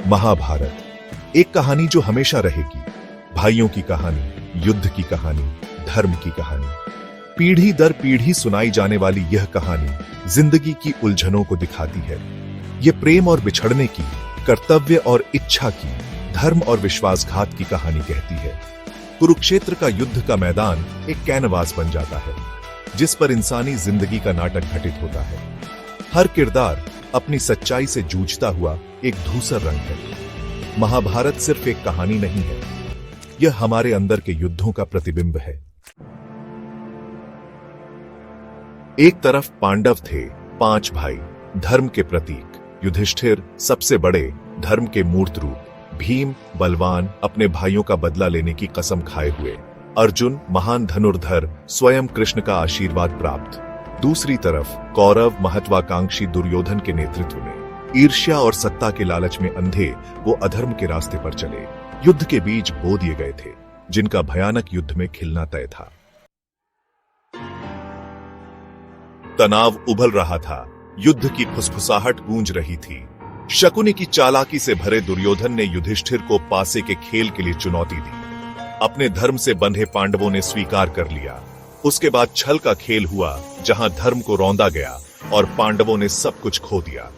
महाभारत एक कहानी जो हमेशा रहेगी। भाइयों की कहानी, युद्ध की कहानी, धर्म की कहानी। पीढ़ी दर पीढ़ी सुनाई जाने वाली यह कहानी जिंदगी की उलझनों को दिखाती है। ये प्रेम और बिछड़ने की, कर्तव्य और इच्छा की, धर्म और विश्वासघात की कहानी कहती है। कुरुक्षेत्र का युद्ध का मैदान एक कैनवास बन जाता है जिस पर इंसानी जिंदगी का नाटक घटित होता है। हर किरदार अपनी सच्चाई से जूझता हुआ एक धूसर रंग है। महाभारत सिर्फ एक कहानी नहीं है, यह हमारे अंदर के युद्धों का प्रतिबिंब है। एक तरफ पांडव थे, 5 भाई, धर्म के प्रतीक। युधिष्ठिर सबसे बड़े, धर्म के मूर्त रूप। भीम बलवान, अपने भाइयों का बदला लेने की कसम खाए हुए। अर्जुन महान धनुर्धर, स्वयं कृष्ण का आशीर्वाद प्राप्त। दूसरी तरफ कौरव महत्वाकांक्षी दुर्योधन के नेतृत्व में। ईर्ष्या और सत्ता के लालच में अंधे वो अधर्म के रास्ते पर चले। युद्ध के बीज बो दिए गए थे जिनका भयानक युद्ध में खिलना तय था। तनाव उभल रहा था, युद्ध की फुसफुसाहट गूंज रही थी। शकुनी की चालाकी से भरे दुर्योधन ने युधिष्ठिर को पासे के खेल के लिए चुनौती दी। अपने धर्म से बंधे पांडवों ने स्वीकार कर लिया। उसके बाद छल का खेल हुआ जहां धर्म को रौंदा गया और पांडवों ने सब कुछ खो दिया।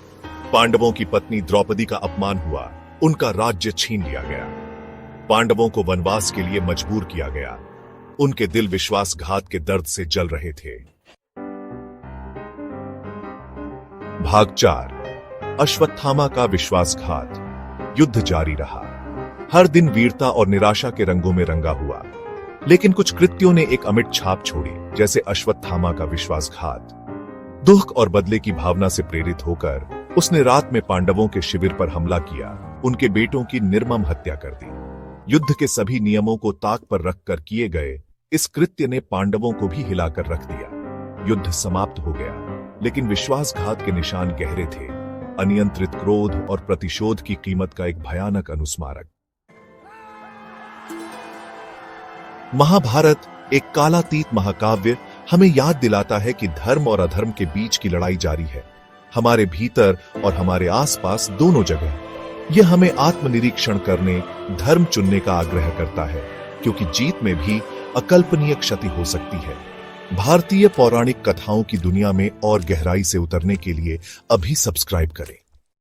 पांडवों की पत्नी द्रौपदी का अपमान हुआ, उनका राज्य छीन लिया गया। पांडवों को वनवास के लिए मजबूर किया गया। उनके दिल विश्वासघात के दर्द से जल रहे थे। भाग 4, अश्वत्थामा का विश्वासघात। युद्ध जारी रहा। हर दिन वीरता और निराशा के रंगों में रंगा हुआ, लेकिन कुछ कृत्यों ने एक अमिट छाप छोड़ी, जैसे अश्वत्थामा का विश्वासघात। दुख और बदले की भावना से प्रेरित होकर उसने रात में पांडवों के शिविर पर हमला किया, उनके बेटों की निर्मम हत्या कर दी। युद्ध के सभी नियमों को ताक पर रखकर किए गए इस कृत्य ने पांडवों को भी हिलाकर रख दिया। युद्ध समाप्त हो गया, लेकिन विश्वासघात के निशान गहरे थे। अनियंत्रित क्रोध और प्रतिशोध की कीमत का एक भयानक अनुस्मारक। महाभारत एक कालातीत महाकाव्य हमें याद दिलाता है कि धर्म और अधर्म के बीच की लड़ाई जारी है, हमारे भीतर और हमारे आसपास दोनों जगह। यह हमें आत्मनिरीक्षण करने, धर्म चुनने का आग्रह करता है, क्योंकि जीत में भी अकल्पनीय क्षति हो सकती है। भारतीय पौराणिक कथाओं की दुनिया में और गहराई से उतरने के लिए अभी सब्सक्राइब करें।